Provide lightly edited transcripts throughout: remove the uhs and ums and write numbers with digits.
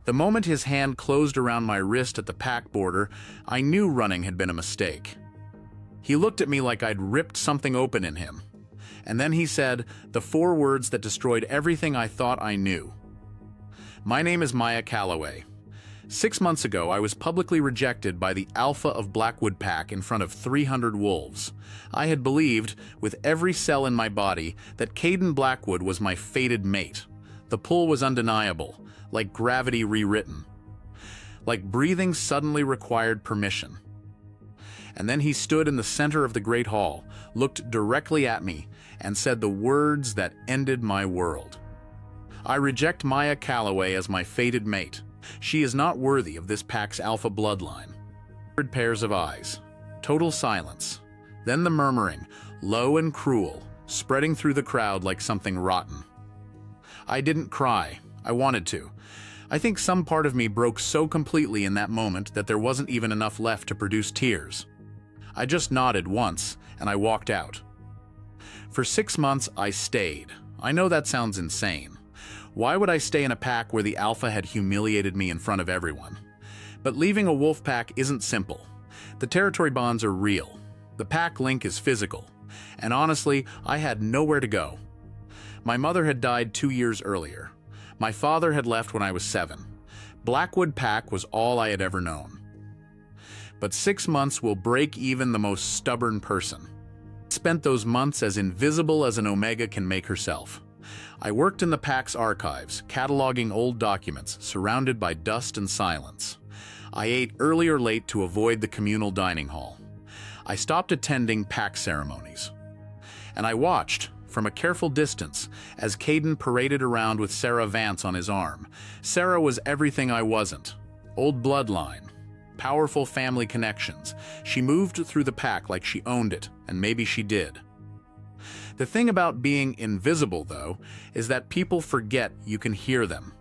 The moment his hand closed around my wrist at the pack border, I knew running had been a mistake. He looked at me like I'd ripped something open in him. And then he said the 4 words that destroyed everything I thought I knew. My name is Maya Calloway. 6 months ago, I was publicly rejected by the Alpha of Blackwood pack in front of 300 wolves. I had believed, with every cell in my body, that Caden Blackwood was my fated mate. The pull was undeniable, like gravity rewritten. Like breathing suddenly required permission. And then he stood in the center of the Great Hall, looked directly at me, and said the words that ended my world. I reject Maya Calloway as my fated mate. She is not worthy of this pack's alpha bloodline. 100 pairs of eyes. Total silence. Then the murmuring, low and cruel, spreading through the crowd like something rotten. I didn't cry. I wanted to. I think some part of me broke so completely in that moment that there wasn't even enough left to produce tears. I just nodded once, and I walked out. For 6 months, I stayed. I know that sounds insane. Why would I stay in a pack where the alpha had humiliated me in front of everyone? But leaving a wolf pack isn't simple. The territory bonds are real. The pack link is physical. And honestly, I had nowhere to go. My mother had died 2 years earlier. My father had left when I was 7. Blackwood pack was all I had ever known. But 6 months will break even the most stubborn person. I spent those months as invisible as an Omega can make herself. I worked in the pack's archives, cataloging old documents, surrounded by dust and silence. I ate early or late to avoid the communal dining hall. I stopped attending pack ceremonies. And I watched, from a careful distance, as Caden paraded around with Sarah Vance on his arm. Sarah was everything I wasn't. Old bloodline. Powerful family connections. She moved through the pack like she owned it, and maybe she did. The thing about being invisible, though, is that people forget you can hear them.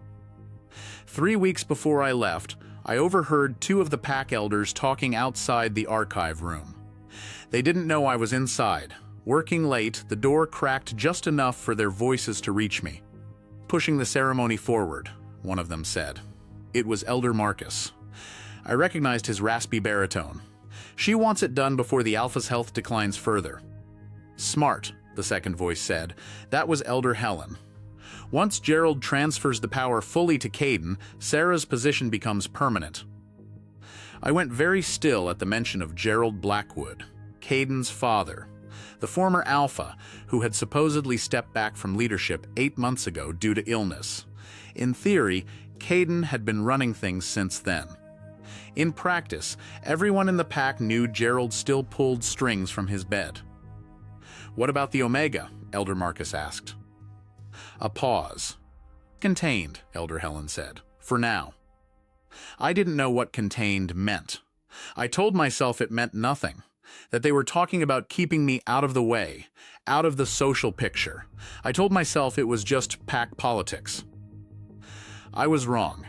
3 weeks before I left, I overheard 2 of the pack elders talking outside the archive room. They didn't know I was inside. Working late, the door cracked just enough for their voices to reach me. Pushing the ceremony forward, one of them said. It was Elder Marcus. I recognized his raspy baritone. She wants it done before the Alpha's health declines further. Smart, the second voice said. That was Elder Helen. Once Gerald transfers the power fully to Caden, Sarah's position becomes permanent. I went very still at the mention of Gerald Blackwood, Caden's father, the former Alpha, who had supposedly stepped back from leadership 8 months ago due to illness. In theory, Caden had been running things since then. In practice, everyone in the pack knew Gerald still pulled strings from his bed. What about the Omega? Elder Marcus asked. A pause. Contained, Elder Helen said. For now. I didn't know what contained meant. I told myself it meant nothing. That they were talking about keeping me out of the way, out of the social picture. I told myself it was just pack politics. I was wrong.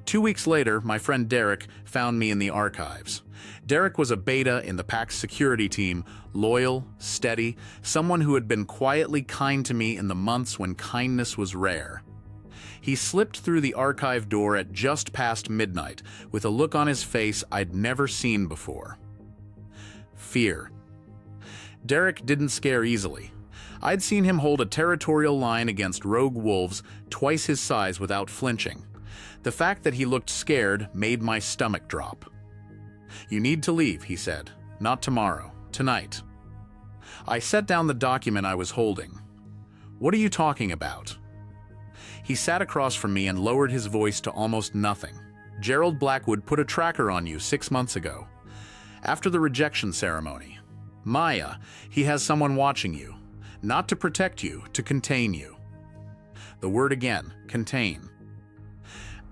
2 weeks later, my friend Derek found me in the archives. Derek was a beta in the pack's security team, loyal, steady, someone who had been quietly kind to me in the months when kindness was rare. He slipped through the archive door at just past midnight, with a look on his face I'd never seen before. Fear. Derek didn't scare easily. I'd seen him hold a territorial line against rogue wolves twice his size without flinching. The fact that he looked scared made my stomach drop. You need to leave, he said. Not tomorrow. Tonight. I set down the document I was holding. What are you talking about? He sat across from me and lowered his voice to almost nothing. Gerald Blackwood put a tracker on you 6 months ago. After the rejection ceremony. Maya, he has someone watching you. Not to protect you, to contain you. The word again, contain.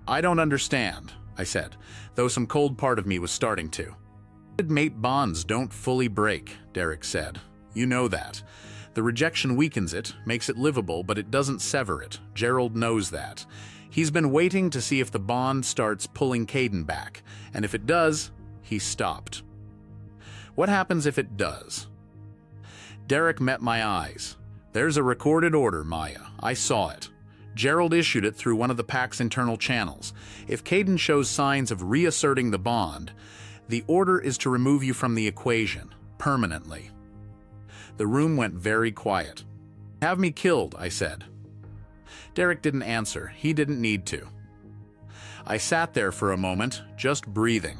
I don't understand, I said, though some cold part of me was starting to. Mate bonds don't fully break, Derek said. You know that. The rejection weakens it, makes it livable, but it doesn't sever it. Gerald knows that. He's been waiting to see if the bond starts pulling Caden back, and if it does, he stopped. What happens if it does? Derek met my eyes. There's a recorded order, Maya. I saw it. Gerald issued it through one of the pack's internal channels. If Caden shows signs of reasserting the bond, the order is to remove you from the equation, permanently. The room went very quiet. "Have me killed," I said. Derek didn't answer. He didn't need to. I sat there for a moment, just breathing.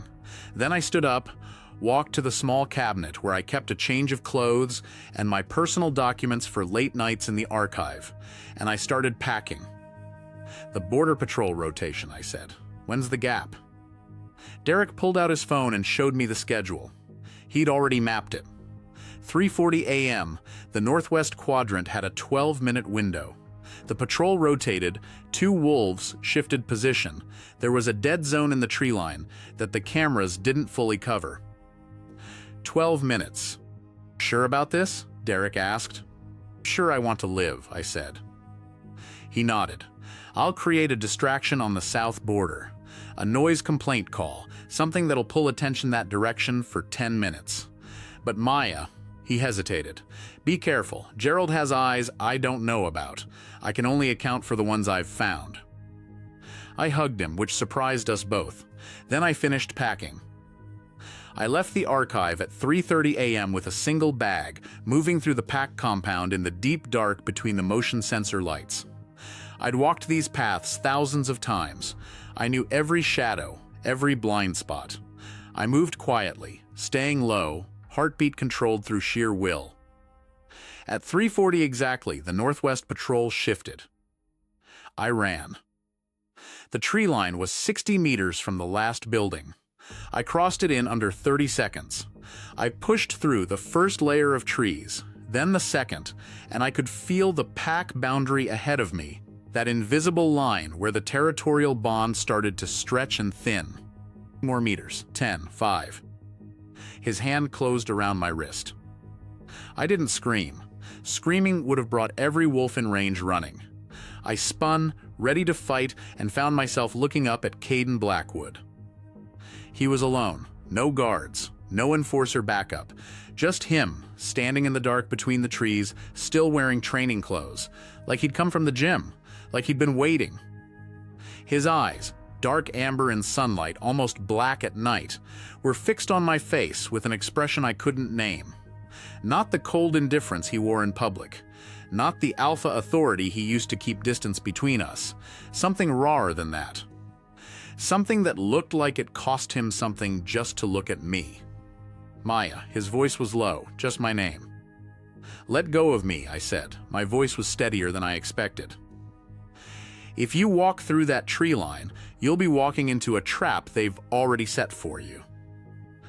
Then I stood up, walked to the small cabinet where I kept a change of clothes and my personal documents for late nights in the archive, and I started packing. "The Border Patrol rotation," I said. "When's the gap?" Derek pulled out his phone and showed me the schedule. He'd already mapped it. 3:40 a.m., the northwest quadrant had a 12-minute window. The patrol rotated, 2 wolves shifted position. There was a dead zone in the tree line that the cameras didn't fully cover. 12 minutes. "Sure about this?" Derek asked. "Sure, I want to live," I said. He nodded. "I'll create a distraction on the south border. A noise complaint call, something that'll pull attention that direction for 10 minutes. But Maya," he hesitated. "Be careful. Gerald has eyes I don't know about. I can only account for the ones I've found." I hugged him, which surprised us both. Then I finished packing. I left the archive at 3:30 a.m. with a single bag, moving through the pack compound in the deep dark between the motion sensor lights. I'd walked these paths thousands of times. I knew every shadow, every blind spot. I moved quietly, staying low, heartbeat controlled through sheer will. At 3:40 exactly, the Northwest Patrol shifted. I ran. The tree line was 60 meters from the last building. I crossed it in under 30 seconds. I pushed through the first layer of trees, then the second, and I could feel the pack boundary ahead of me, that invisible line where the territorial bond started to stretch and thin. More meters. 10, 5. His hand closed around my wrist. I didn't scream. Screaming would have brought every wolf in range running. I spun, ready to fight, and found myself looking up at Caden Blackwood. He was alone. No guards. No enforcer backup. Just him, standing in the dark between the trees, still wearing training clothes, like he'd come from the gym, like he'd been waiting. His eyes, dark amber in sunlight, almost black at night, were fixed on my face with an expression I couldn't name. Not the cold indifference he wore in public. Not the alpha authority he used to keep distance between us. Something rawer than that. Something that looked like it cost him something just to look at me. "Maya," his voice was low, just my name. "Let go of me," I said. My voice was steadier than I expected. "If you walk through that tree line, you'll be walking into a trap they've already set for you."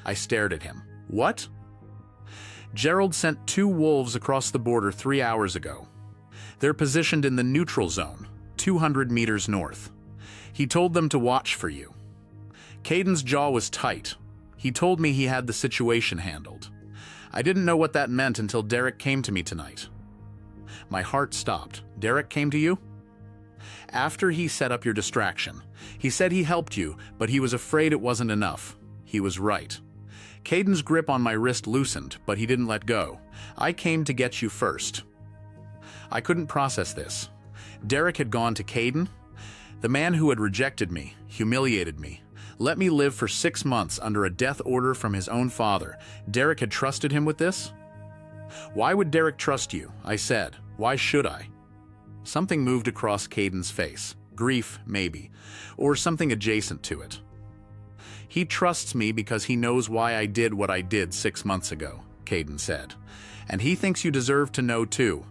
I stared at him. "What?" "Gerald sent 2 wolves across the border 3 hours ago. They're positioned in the neutral zone, 200 meters north. He told them to watch for you." Caden's jaw was tight. He told me he had the situation handled. I didn't know what that meant until Derek came to me tonight. My heart stopped. "Derek came to you?" "After he set up your distraction. He said he helped you, but he was afraid it wasn't enough." He was right. Caden's grip on my wrist loosened, but he didn't let go. "I came to get you first." I couldn't process this. Derek had gone to Caden? The man who had rejected me, humiliated me, let me live for 6 months under a death order from his own father. Derek had trusted him with this? "Why would Derek trust you?" I said. "Why should I?" Something moved across Caden's face. Grief, maybe, or something adjacent to it. "He trusts me because he knows why I did what I did 6 months ago," Caden said. "And he thinks you deserve to know too."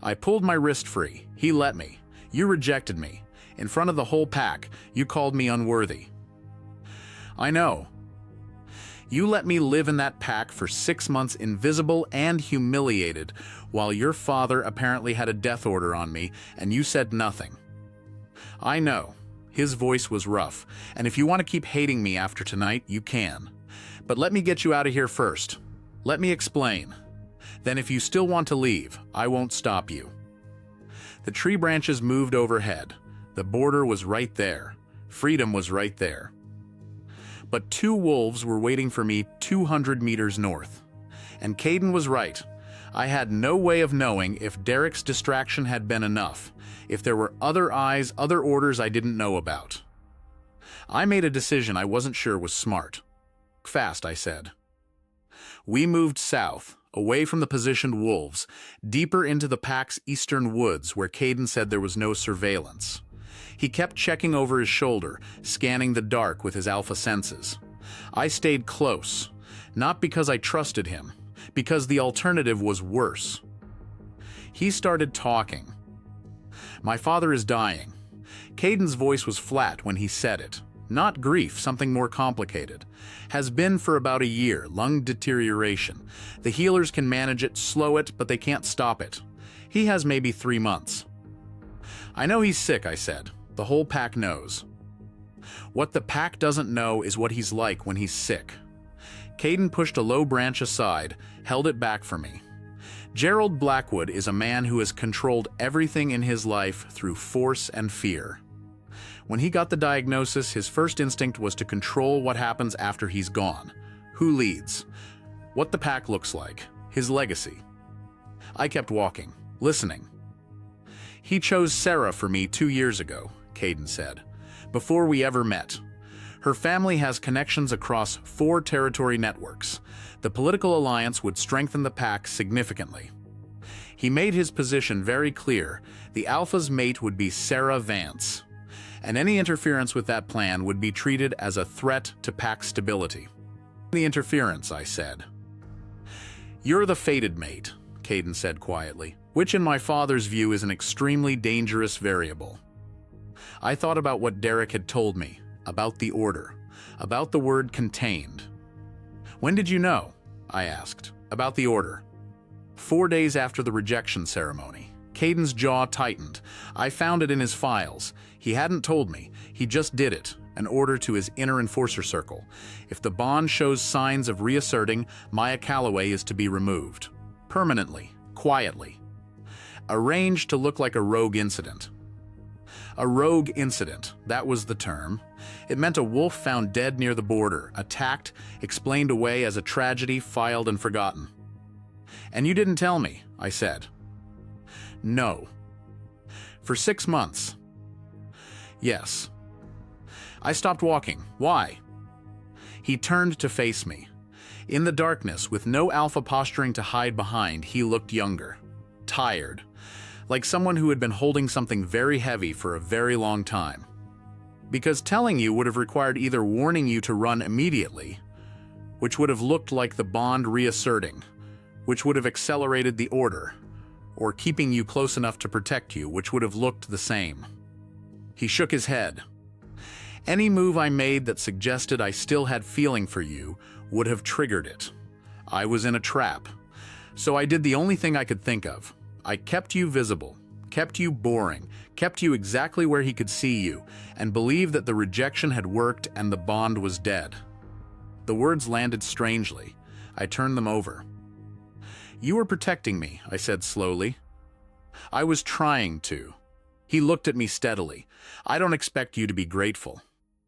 I pulled my wrist free. He let me. "You rejected me. In front of the whole pack, you called me unworthy." "I know. You let me live in that pack for 6 months invisible and humiliated, while your father apparently had a death order on me, and you said nothing." "I know." His voice was rough. "And if you want to keep hating me after tonight, you can. But let me get you out of here first. Let me explain. Then if you still want to leave, I won't stop you." The tree branches moved overhead. The border was right there. Freedom was right there. But 2 wolves were waiting for me 200 meters north. And Caden was right. I had no way of knowing if Derek's distraction had been enough, if there were other eyes, other orders I didn't know about. I made a decision I wasn't sure was smart. Fast, I said. We moved south, away from the positioned wolves, deeper into the pack's eastern woods where Caden said there was no surveillance. He kept checking over his shoulder, scanning the dark with his alpha senses. I stayed close, not because I trusted him, because the alternative was worse. He started talking. My father is dying. Caden's voice was flat when he said it. Not grief, something more complicated. Has been for about a year, lung deterioration. The healers can manage it, slow it, but they can't stop it. He has maybe 3 months. I know he's sick, I said. The whole pack knows. What the pack doesn't know is what he's like when he's sick. Caden pushed a low branch aside, held it back for me. Gerald Blackwood is a man who has controlled everything in his life through force and fear. When he got the diagnosis, his first instinct was to control what happens after he's gone. Who leads? What the pack looks like. His legacy. I kept walking, listening. He chose Sarah for me 2 years ago, Caden said, before we ever met. Her family has connections across 4 territory networks. The political alliance would strengthen the pack significantly. He made his position very clear. The Alpha's mate would be Sarah Vance, and any interference with that plan would be treated as a threat to pack stability. The interference, I said. You're the fated mate, Caden said quietly, which in my father's view is an extremely dangerous variable. I thought about what Derek had told me, about the order, about the word contained. When did you know? I asked. About the order. 4 days after the rejection ceremony. Caden's jaw tightened. I found it in his files. He hadn't told me. He just did it, an order to his inner enforcer circle. If the bond shows signs of reasserting, Maya Calloway is to be removed. Permanently, quietly. Arranged to look like a rogue incident. A rogue incident, that was the term. It meant a wolf found dead near the border, attacked, explained away as a tragedy, filed and forgotten. And you didn't tell me, I said. No. For 6 months. Yes. I stopped walking. Why? He turned to face me. In the darkness, with no alpha posturing to hide behind, he looked younger. Tired. Like someone who had been holding something very heavy for a very long time. Because telling you would have required either warning you to run immediately, which would have looked like the bond reasserting, which would have accelerated the order, or keeping you close enough to protect you, which would have looked the same. He shook his head. Any move I made that suggested I still had feeling for you would have triggered it. I was in a trap. So I did the only thing I could think of. I kept you visible, kept you boring, kept you exactly where he could see you, and believed that the rejection had worked and the bond was dead. The words landed strangely. I turned them over. You were protecting me, I said slowly. I was trying to. He looked at me steadily. I don't expect you to be grateful.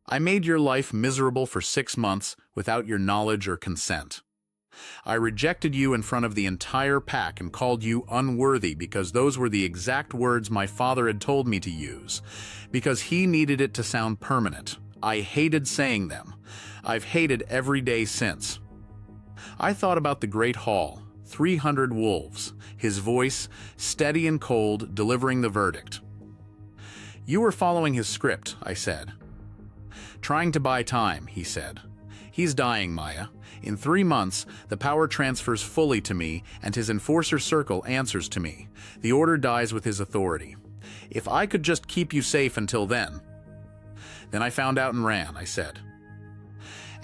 I made your life miserable for 6 months without your knowledge or consent. I rejected you in front of the entire pack and called you unworthy because those were the exact words my father had told me to use, because he needed it to sound permanent. I hated saying them. I've hated every day since. I thought about the Great Hall, 300 wolves, his voice, steady and cold, delivering the verdict. You were following his script, I said. Trying to buy time, he said. He's dying, Maya. In 3 months, the power transfers fully to me, and his enforcer circle answers to me. The order dies with his authority. If I could just keep you safe until then. Then I found out and ran, I said.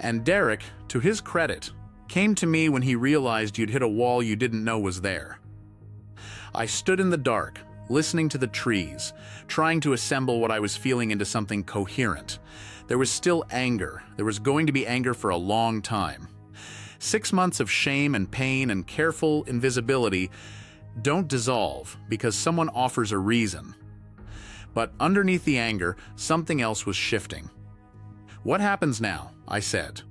And Derek, to his credit, came to me when he realized you'd hit a wall you didn't know was there. I stood in the dark, listening to the trees, trying to assemble what I was feeling into something coherent. There was still anger. There was going to be anger for a long time. 6 months of shame and pain and careful invisibility don't dissolve because someone offers a reason. But underneath the anger, something else was shifting. What happens now? I said.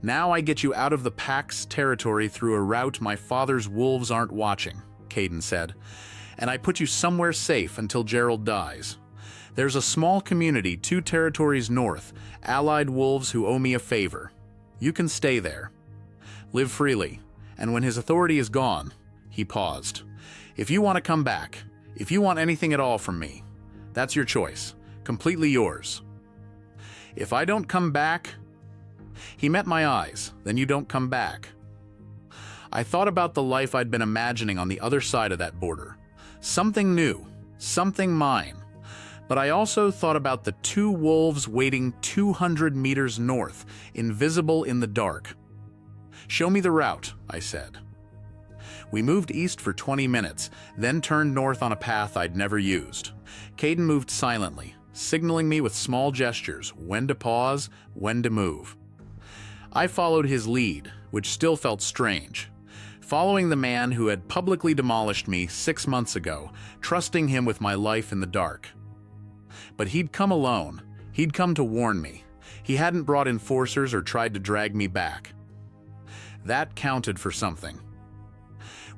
Now I get you out of the pack's territory through a route my father's wolves aren't watching, Caden said, and I put you somewhere safe until Gerald dies. There's a small community 2 territories north, allied wolves who owe me a favor. You can stay there. Live freely, and when his authority is gone, he paused. If you want to come back, if you want anything at all from me, that's your choice, completely yours. If I don't come back, he met my eyes, then you don't come back. I thought about the life I'd been imagining on the other side of that border. Something new, something mine. But I also thought about the 2 wolves waiting 200 meters north, invisible in the dark. Show me the route, I said. We moved east for 20 minutes, then turned north on a path I'd never used. Caden moved silently, signaling me with small gestures, when to pause, when to move. I followed his lead, which still felt strange. Following the man who had publicly demolished me 6 months ago, trusting him with my life in the dark. But he'd come alone. He'd come to warn me. He hadn't brought enforcers or tried to drag me back. That counted for something.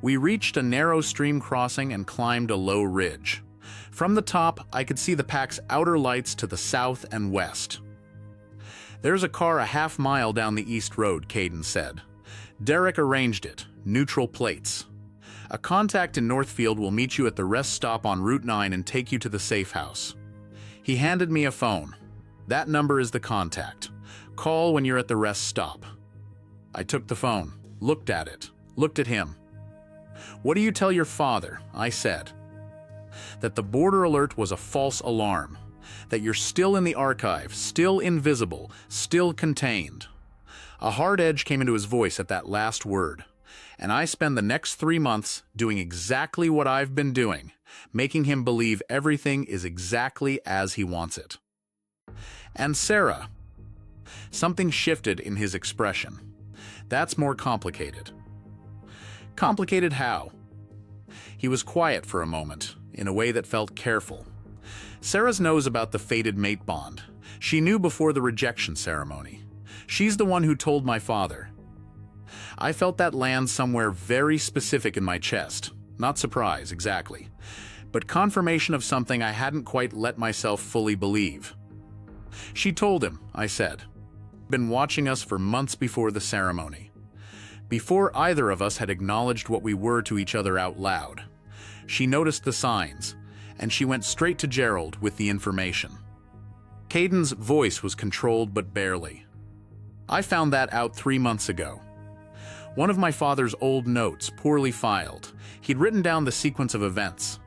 We reached a narrow stream crossing and climbed a low ridge. From the top, I could see the pack's outer lights to the south and west. There's a car a half-mile down the east road, Caden said. Derek arranged it, neutral plates. A contact in Northfield will meet you at the rest stop on Route 9 and take you to the safe house. He handed me a phone. That number is the contact. Call when you're at the rest stop. I took the phone, looked at it, looked at him. What do you tell your father? I said. That the border alert was a false alarm. That you're still in the archive, still invisible, still contained. A hard edge came into his voice at that last word. And I spend the next 3 months doing exactly what I've been doing, making him believe everything is exactly as he wants it. And Sarah. Something shifted in his expression. That's more complicated. Complicated how? He was quiet for a moment, in a way that felt careful. Sarah knows about the fated mate bond. She knew before the rejection ceremony. She's the one who told my father. I felt that land somewhere very specific in my chest. Not surprise, exactly. But confirmation of something I hadn't quite let myself fully believe. She told him, I said. Been watching us for months before the ceremony. Before either of us had acknowledged what we were to each other out loud. She noticed the signs, and she went straight to Gerald with the information. Caden's voice was controlled but barely. I found that out 3 months ago. One of my father's old notes, poorly filed. He'd written down the sequence of events.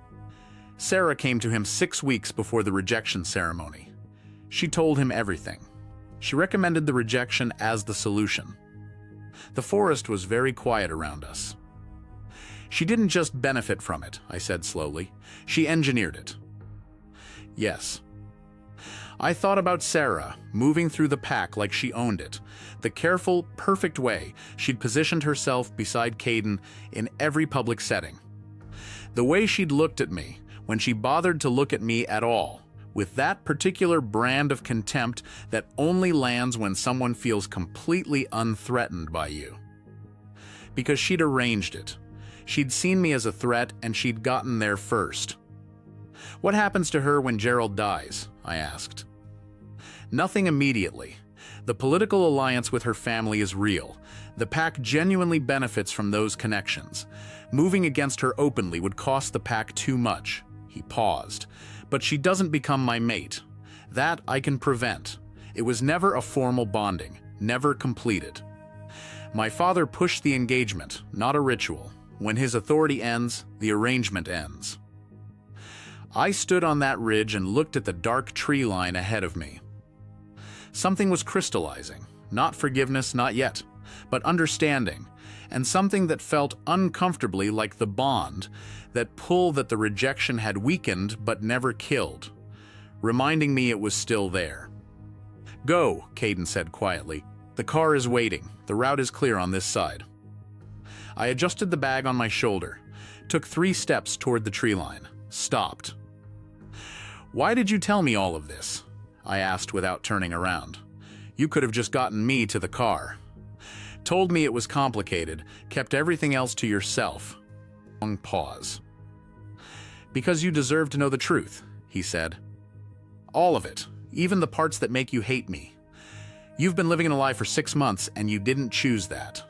Sarah came to him 6 weeks before the rejection ceremony. She told him everything. She recommended the rejection as the solution. The forest was very quiet around us. She didn't just benefit from it, I said slowly. She engineered it. Yes. I thought about Sarah, moving through the pack like she owned it. The careful, perfect way she'd positioned herself beside Caden in every public setting. The way she'd looked at me, when she bothered to look at me at all, with that particular brand of contempt that only lands when someone feels completely unthreatened by you. Because she'd arranged it. She'd seen me as a threat, and she'd gotten there first. What happens to her when Gerald dies? I asked. Nothing immediately. The political alliance with her family is real. The pack genuinely benefits from those connections. Moving against her openly would cost the pack too much. He paused. But she doesn't become my mate. That I can prevent. It was never a formal bonding, never completed. My father pushed the engagement, not a ritual. When his authority ends, the arrangement ends. I stood on that ridge and looked at the dark tree line ahead of me. Something was crystallizing. Not forgiveness, not yet, but understanding, and something that felt uncomfortably like the bond, that pull that the rejection had weakened but never killed, reminding me it was still there. Go, Caden said quietly. The car is waiting. The route is clear on this side. I adjusted the bag on my shoulder, took 3 steps toward the tree line, stopped. Why did you tell me all of this? I asked without turning around. You could have just gotten me to the car. Told me it was complicated, kept everything else to yourself. Long pause. Because you deserve to know the truth, he said. All of it, even the parts that make you hate me. You've been living in a lie for 6 months, and you didn't choose that.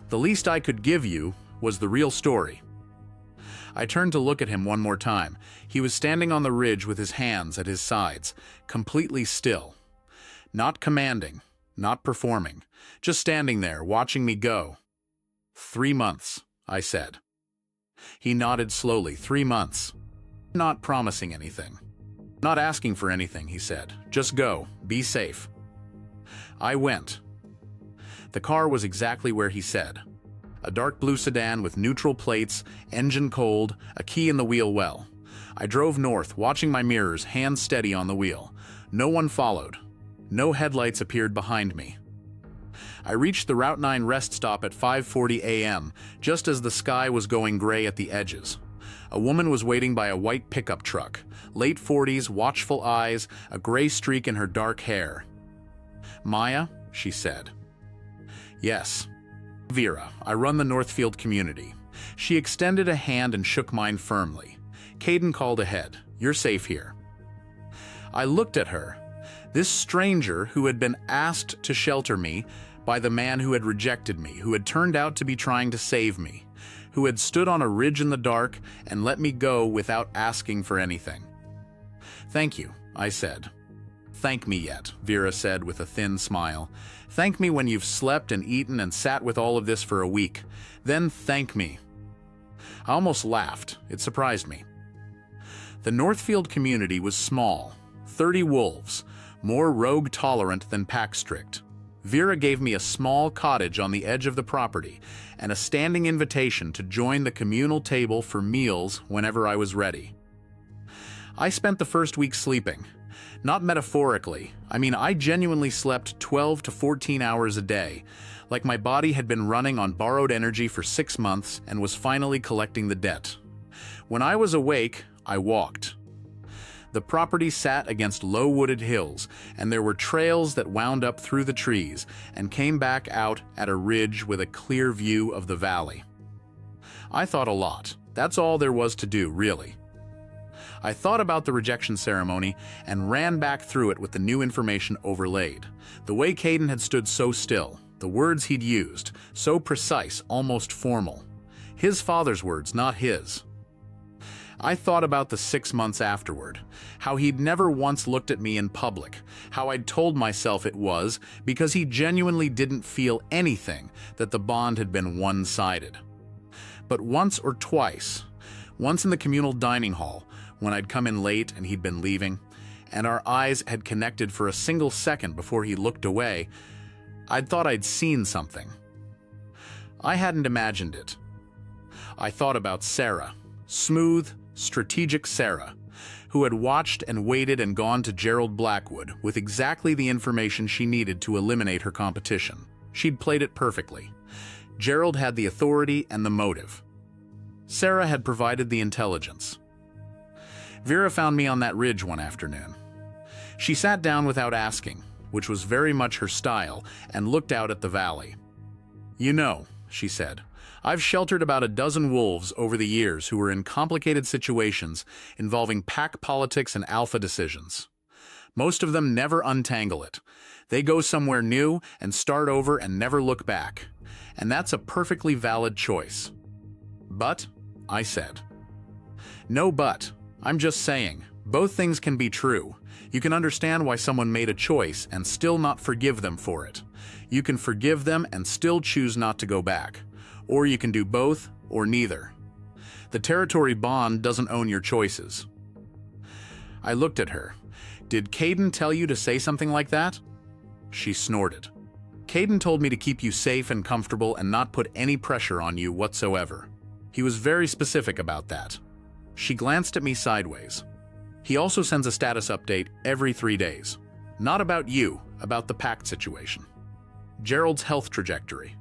The least I could give you was the real story. I turned to look at him one more time. He was standing on the ridge with his hands at his sides, completely still. Not commanding, not performing, just standing there, watching me go. 3 months, I said. He nodded slowly. 3 months. Not promising anything. Not asking for anything, he said. Just go. Be safe. I went. The car was exactly where he said. A dark blue sedan with neutral plates, engine cold, a key in the wheel well. I drove north, watching my mirrors, hands steady on the wheel. No one followed. No headlights appeared behind me. I reached the Route 9 rest stop at 5:40 a.m., just as the sky was going gray at the edges. A woman was waiting by a white pickup truck, late 40s, watchful eyes, a gray streak in her dark hair. Maya, she said. Yes. Vera, I run the Northfield community. She extended a hand and shook mine firmly. Caden called ahead. You're safe here. I looked at her. This stranger who had been asked to shelter me by the man who had rejected me, who had turned out to be trying to save me, who had stood on a ridge in the dark and let me go without asking for anything. Thank you, I said. Thank me yet, Vera said with a thin smile. Thank me when you've slept and eaten and sat with all of this for a week. Then thank me. I almost laughed. It surprised me. The Northfield community was small, 30 wolves, more rogue tolerant than pack strict. Vera gave me a small cottage on the edge of the property and a standing invitation to join the communal table for meals whenever I was ready. I spent the first week sleeping. Not metaphorically. I genuinely slept 12 to 14 hours a day, like my body had been running on borrowed energy for 6 months and was finally collecting the debt. When I was awake, I walked. The property sat against low wooded hills, and there were trails that wound up through the trees and came back out at a ridge with a clear view of the valley. I thought a lot. That's all there was to do, really. I thought about the rejection ceremony and ran back through it with the new information overlaid. The way Caden had stood so still, the words he'd used, so precise, almost formal. His father's words, not his. I thought about the 6 months afterward, how he'd never once looked at me in public, how I'd told myself it was because he genuinely didn't feel anything, that the bond had been one-sided. But once or twice, once in the communal dining hall, when I'd come in late and he'd been leaving, and our eyes had connected for a single second before he looked away, I'd thought I'd seen something. I hadn't imagined it. I thought about Sarah, smooth, strategic Sarah, who had watched and waited and gone to Gerald Blackwood with exactly the information she needed to eliminate her competition. She'd played it perfectly. Gerald had the authority and the motive. Sarah had provided the intelligence. Vera found me on that ridge one afternoon. She sat down without asking, which was very much her style, and looked out at the valley. You know, she said, I've sheltered about a dozen wolves over the years who were in complicated situations involving pack politics and alpha decisions. Most of them never untangle it. They go somewhere new and start over and never look back. And that's a perfectly valid choice. But, I said. No but. I'm just saying, both things can be true. You can understand why someone made a choice and still not forgive them for it. You can forgive them and still choose not to go back. Or you can do both, or neither. The territory bond doesn't own your choices. I looked at her. Did Caden tell you to say something like that? She snorted. Caden told me to keep you safe and comfortable and not put any pressure on you whatsoever. He was very specific about that. She glanced at me sideways. He also sends a status update every 3 days. Not about you, about the pact situation. Gerald's health trajectory.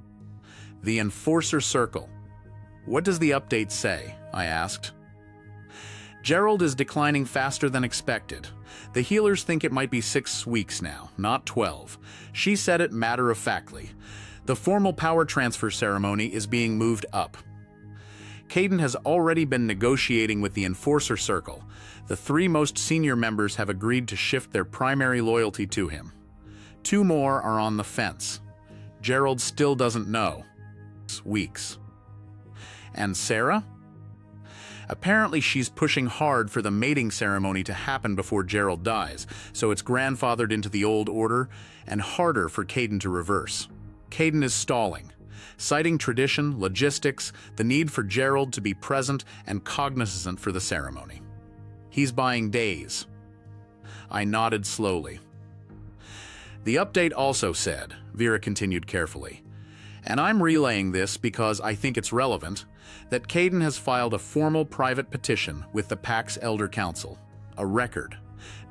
The Enforcer Circle. What does the update say? I asked. Gerald is declining faster than expected. The healers think it might be 6 weeks now, not 12. She said it matter-of-factly. The formal power transfer ceremony is being moved up. Caden has already been negotiating with the Enforcer Circle. The 3 most senior members have agreed to shift their primary loyalty to him. 2 more are on the fence. Gerald still doesn't know. Weeks. And Sarah? Apparently she's pushing hard for the mating ceremony to happen before Gerald dies, so it's grandfathered into the old order and harder for Caden to reverse. Caden is stalling, citing tradition, logistics, the need for Gerald to be present and cognizant for the ceremony. He's buying days. I nodded slowly. The update also said, Vera continued carefully, and I'm relaying this because I think it's relevant, that Caden has filed a formal private petition with the PAC's Elder Council, a record,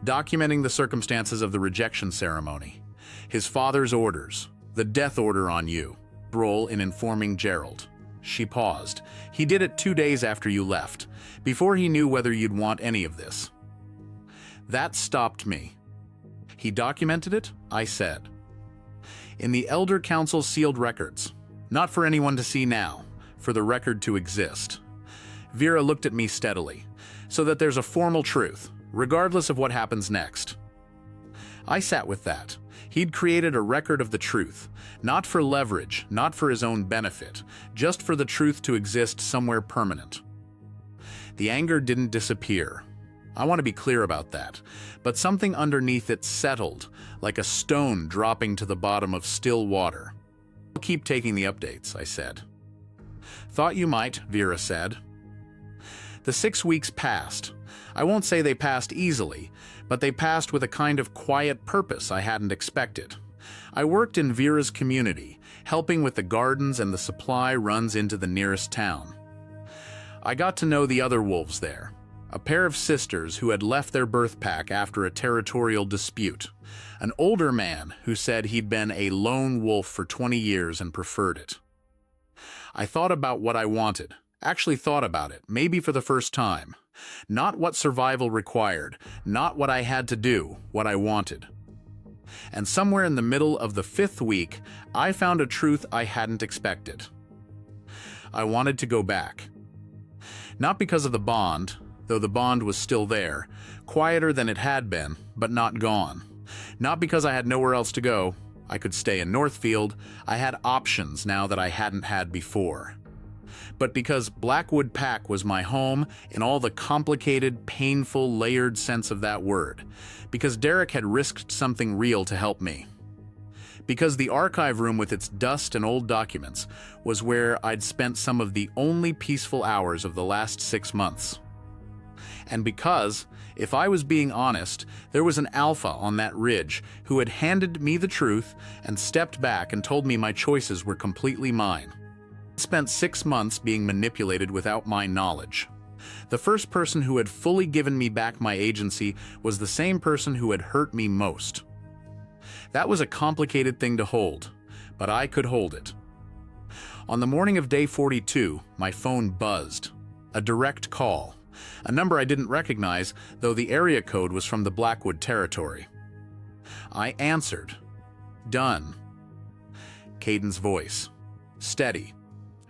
documenting the circumstances of the rejection ceremony, his father's orders, the death order on you, role in informing Gerald. She paused. He did it 2 days after you left, before he knew whether you'd want any of this. That stopped me. He documented it? I said. In the Elder Council sealed records. Not for anyone to see now, for the record to exist. Vera looked at me steadily, so that there's a formal truth, regardless of what happens next. I sat with that. He'd created a record of the truth, not for leverage, not for his own benefit, just for the truth to exist somewhere permanent. The anger didn't disappear. I want to be clear about that, but something underneath it settled, like a stone dropping to the bottom of still water. I'll keep taking the updates, I said. Thought you might, Vera said. The 6 weeks passed. I won't say they passed easily, but they passed with a kind of quiet purpose I hadn't expected. I worked in Vera's community, helping with the gardens and the supply runs into the nearest town. I got to know the other wolves there, a pair of sisters who had left their birth pack after a territorial dispute, an older man who said he'd been a lone wolf for 20 years and preferred it. I thought about what I wanted, actually thought about it, maybe for the first time. Not what survival required, not what I had to do, what I wanted. And somewhere in the middle of the 5th week, I found a truth I hadn't expected. I wanted to go back. Not because of the bond, though the bond was still there, quieter than it had been, but not gone. Not because I had nowhere else to go. I could stay in Northfield. I had options now that I hadn't had before. But because Blackwood Pack was my home in all the complicated, painful, layered sense of that word. Because Derek had risked something real to help me. Because the archive room with its dust and old documents was where I'd spent some of the only peaceful hours of the last 6 months. And because, if I was being honest, there was an alpha on that ridge who had handed me the truth and stepped back and told me my choices were completely mine. I spent 6 months being manipulated without my knowledge. The first person who had fully given me back my agency was the same person who had hurt me most. That was a complicated thing to hold, but I could hold it. On the morning of day 42, my phone buzzed. A direct call. A number I didn't recognize, though the area code was from the Blackwood territory. I answered. Done. Caden's voice. Steady,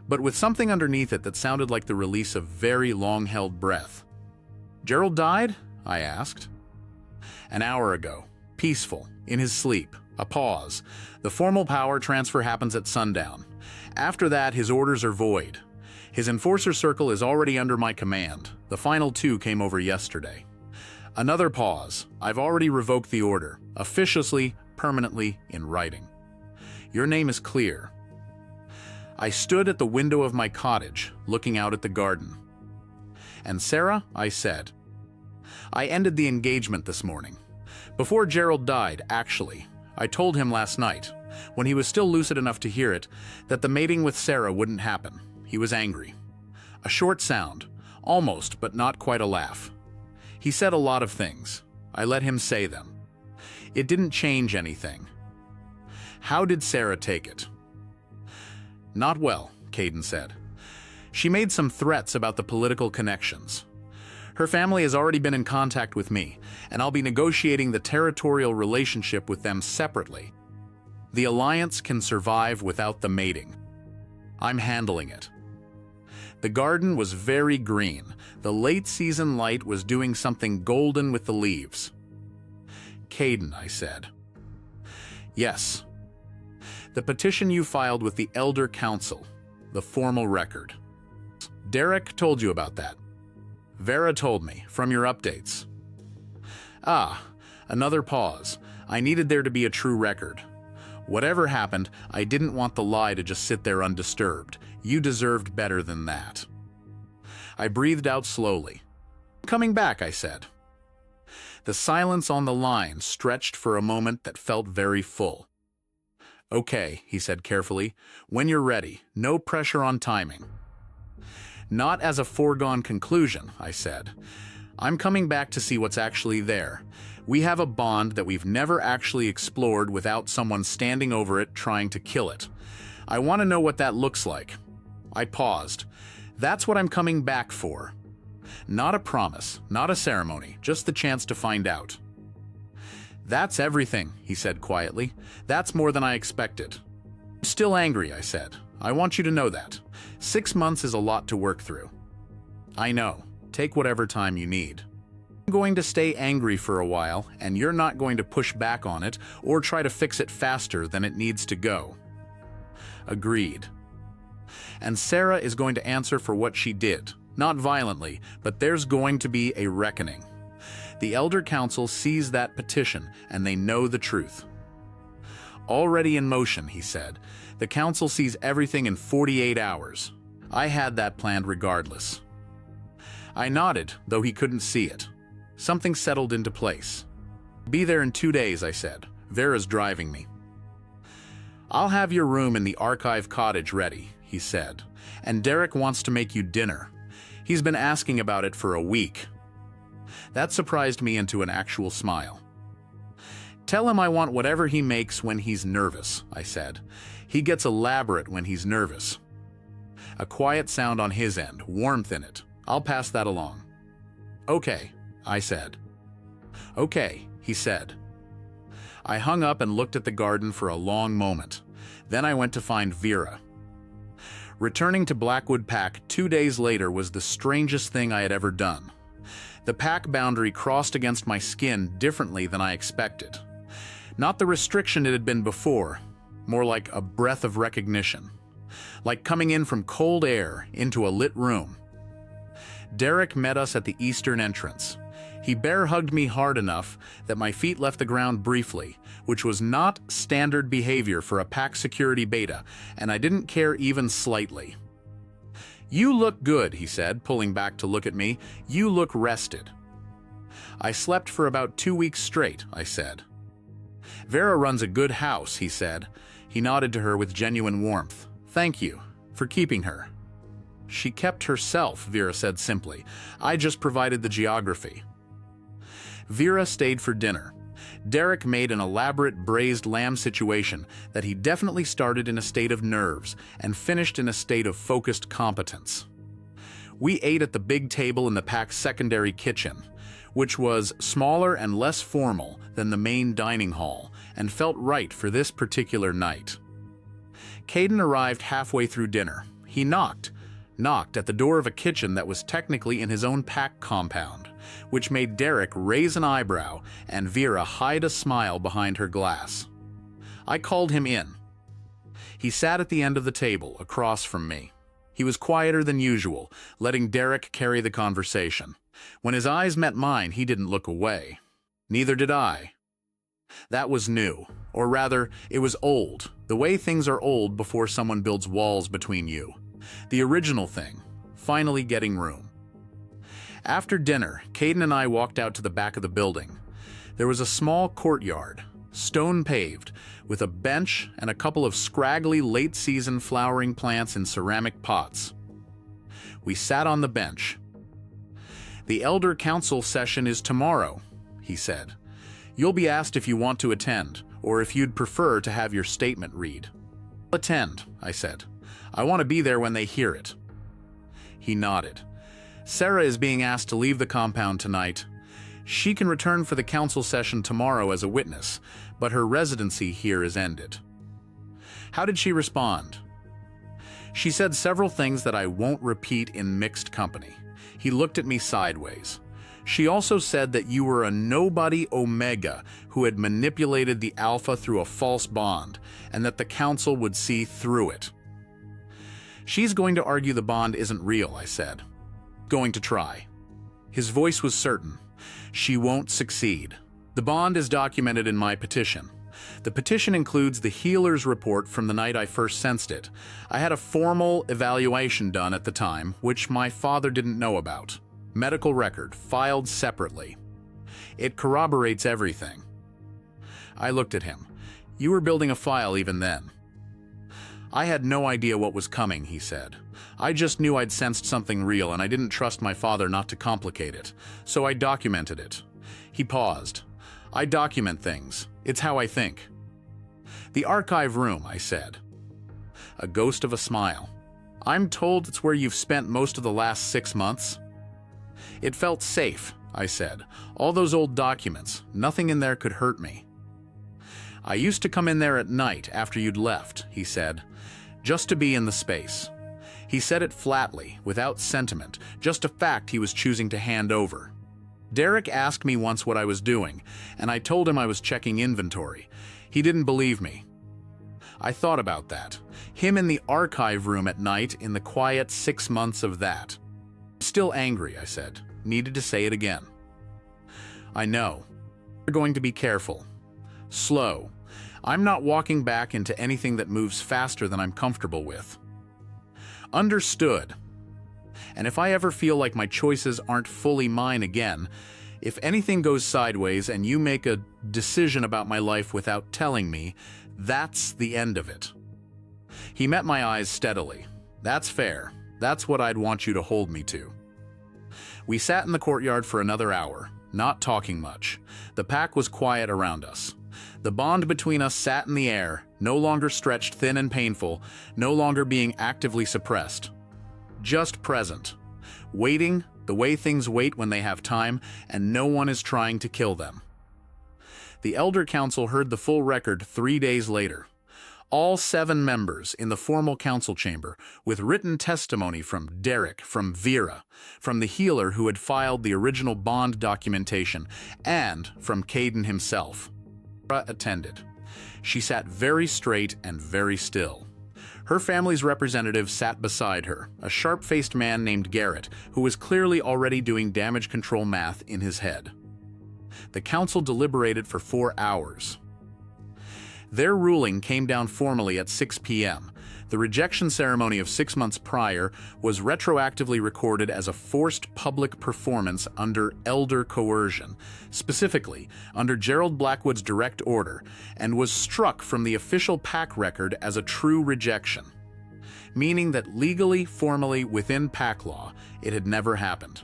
but with something underneath it that sounded like the release of very long-held breath. Gerald died? I asked. An hour ago. Peaceful. In his sleep. A pause. The formal power transfer happens at sundown. After that, his orders are void. His Enforcer Circle is already under my command. The final 2 came over yesterday. Another pause. I've already revoked the order. Officiously, permanently, in writing. Your name is clear. I stood at the window of my cottage, looking out at the garden. And Sarah, I said. I ended the engagement this morning. Before Gerald died, actually. I told him last night, when he was still lucid enough to hear it, that the mating with Sarah wouldn't happen. He was angry. A short sound, almost but not quite a laugh. He said a lot of things. I let him say them. It didn't change anything. How did Sarah take it? Not well, Caden said. She made some threats about the political connections. Her family has already been in contact with me, and I'll be negotiating the territorial relationship with them separately. The alliance can survive without the mating. I'm handling it. The garden was very green. The late-season light was doing something golden with the leaves. Caden, I said. Yes. The petition you filed with the Elder Council, the formal record. Derek told you about that. Vera told me, from your updates. Ah, another pause. I needed there to be a true record. Whatever happened, I didn't want the lie to just sit there undisturbed. You deserved better than that. I breathed out slowly. Coming back, I said. The silence on the line stretched for a moment that felt very full. Okay, he said carefully. When you're ready, no pressure on timing. Not as a foregone conclusion, I said. I'm coming back to see what's actually there. We have a bond that we've never actually explored without someone standing over it trying to kill it. I want to know what that looks like. I paused. That's what I'm coming back for. Not a promise, not a ceremony, just the chance to find out. That's everything, he said quietly. That's more than I expected. I'm still angry, I said. I want you to know that. 6 months is a lot to work through. I know. Take whatever time you need. I'm going to stay angry for a while, and you're not going to push back on it or try to fix it faster than it needs to go. Agreed. And Sarah is going to answer for what she did. Not violently, but there's going to be a reckoning. The Elder Council sees that petition, and they know the truth. Already in motion, he said. The Council sees everything in 48 hours. I had that planned regardless. I nodded, though he couldn't see it. Something settled into place. Be there in 2 days, I said. Vera's driving me. I'll have your room in the archive cottage ready, he said. And Derek wants to make you dinner. He's been asking about it for a week. That surprised me into an actual smile. Tell him I want whatever he makes when he's nervous, I said. He gets elaborate when he's nervous. A quiet sound on his end, warmth in it. I'll pass that along. Okay, I said. Okay, he said. I hung up and looked at the garden for a long moment. Then I went to find Vera. Returning to Blackwood Pack 2 days later was the strangest thing I had ever done. The pack boundary crossed against my skin differently than I expected. Not the restriction it had been before, more like a breath of recognition. Like coming in from cold air into a lit room. Derek met us at the eastern entrance. He bear-hugged me hard enough that my feet left the ground briefly, which was not standard behavior for a pack security beta, and I didn't care even slightly. You look good, he said, pulling back to look at me. You look rested. I slept for about 2 weeks straight, I said. Vera runs a good house, he said. He nodded to her with genuine warmth. Thank you for keeping her. She kept herself, Vera said simply. I just provided the geography. Vera stayed for dinner. Derek made an elaborate braised lamb situation that he definitely started in a state of nerves and finished in a state of focused competence. We ate at the big table in the pack's secondary kitchen, which was smaller and less formal than the main dining hall and felt right for this particular night. Caden arrived halfway through dinner. He knocked at the door of a kitchen that was technically in his own pack compound, which made Derek raise an eyebrow and Vera hide a smile behind her glass. I called him in. He sat at the end of the table, across from me. He was quieter than usual, letting Derek carry the conversation. When his eyes met mine, he didn't look away. Neither did I. That was new, or rather, it was old, the way things are old before someone builds walls between you. The original thing, finally getting room. After dinner, Caden and I walked out to the back of the building. There was a small courtyard, stone-paved, with a bench and a couple of scraggly late-season flowering plants in ceramic pots. We sat on the bench. The Elder Council session is tomorrow, he said. You'll be asked if you want to attend, or if you'd prefer to have your statement read. Attend, I said. I want to be there when they hear it. He nodded. Sarah is being asked to leave the compound tonight. She can return for the council session tomorrow as a witness, but her residency here is ended. How did she respond? She said several things that I won't repeat in mixed company. He looked at me sideways. She also said that you were a nobody Omega who had manipulated the Alpha through a false bond, and that the council would see through it. She's going to argue the bond isn't real, I said. Going to try. His voice was certain. She won't succeed. The bond is documented in my petition. The petition includes the healer's report from the night I first sensed it. I had a formal evaluation done at the time, which my father didn't know about. Medical record, filed separately. It corroborates everything. I looked at him. You were building a file even then. I had no idea what was coming, he said. I just knew I'd sensed something real, and I didn't trust my father not to complicate it. So I documented it. He paused. I document things. It's how I think. The archive room, I said. A ghost of a smile. I'm told it's where you've spent most of the last 6 months. It felt safe, I said. All those old documents, nothing in there could hurt me. I used to come in there at night after you'd left, he said, just to be in the space. He said it flatly, without sentiment, just a fact he was choosing to hand over. Derek asked me once what I was doing, and I told him I was checking inventory. He didn't believe me. I thought about that. Him in the archive room at night in the quiet 6 months of that. Still angry, I said. Needed to say it again. I know. You're going to be careful. Slow. I'm not walking back into anything that moves faster than I'm comfortable with. Understood. And if I ever feel like my choices aren't fully mine again, if anything goes sideways and you make a decision about my life without telling me, that's the end of it. He met my eyes steadily. That's fair. That's what I'd want you to hold me to. We sat in the courtyard for another hour, not talking much. The pack was quiet around us. The bond between us sat in the air, no longer stretched thin and painful, no longer being actively suppressed. Just present. Waiting, the way things wait when they have time, and no one is trying to kill them. The Elder Council heard the full record 3 days later. All 7 members in the formal council chamber, with written testimony from Derek, from Vera, from the healer who had filed the original bond documentation, and from Caden himself. Vera attended. She sat very straight and very still. Her family's representative sat beside her, a sharp-faced man named Garrett, who was clearly already doing damage control math in his head. The council deliberated for 4 hours. Their ruling came down formally at 6 p.m. The rejection ceremony of 6 months prior was retroactively recorded as a forced public performance under elder coercion, specifically under Gerald Blackwood's direct order, and was struck from the official pack record as a true rejection, meaning that legally, formally, within pack law, it had never happened.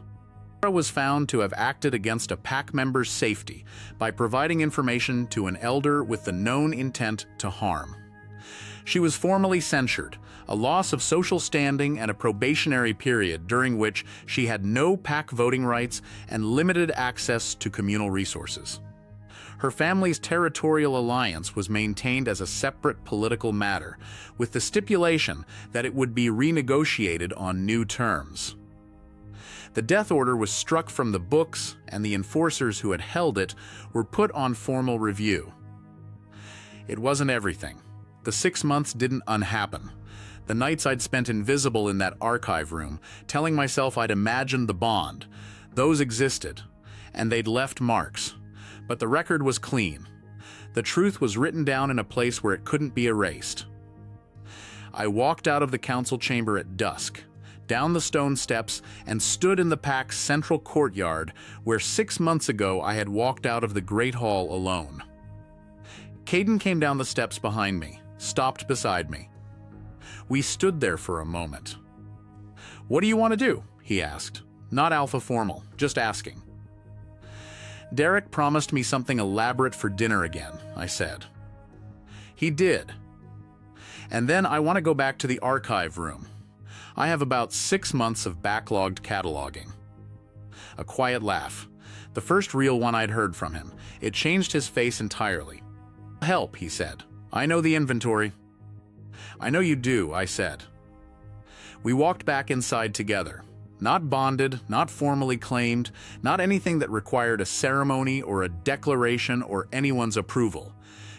Was found to have acted against a pack member's safety by providing information to an elder with the known intent to harm. She was formally censured, a loss of social standing and a probationary period during which she had no pack voting rights and limited access to communal resources. Her family's territorial alliance was maintained as a separate political matter, with the stipulation that it would be renegotiated on new terms. The death order was struck from the books, and the enforcers who had held it were put on formal review. It wasn't everything. The 6 months didn't unhappen. The nights I'd spent invisible in that archive room, telling myself I'd imagined the bond, those existed, and they'd left marks. But the record was clean. The truth was written down in a place where it couldn't be erased. I walked out of the council chamber at dusk, down the stone steps, and stood in the pack's central courtyard where 6 months ago I had walked out of the Great Hall alone. Caden came down the steps behind me, stopped beside me. We stood there for a moment. "What do you want to do?" he asked. Not alpha formal, just asking. "Derek promised me something elaborate for dinner again," I said. He did. "And then I want to go back to the archive room. I have about 6 months of backlogged cataloging." A quiet laugh. The first real one I'd heard from him. It changed his face entirely. "Help," he said. "I know the inventory." "I know you do," I said. We walked back inside together. Not bonded, not formally claimed, not anything that required a ceremony or a declaration or anyone's approval.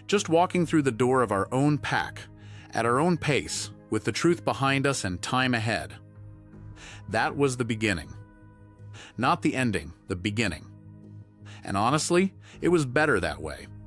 Just walking through the door of our own pack, at our own pace, with the truth behind us and time ahead. That was the beginning. Not the ending, the beginning. And honestly, it was better that way.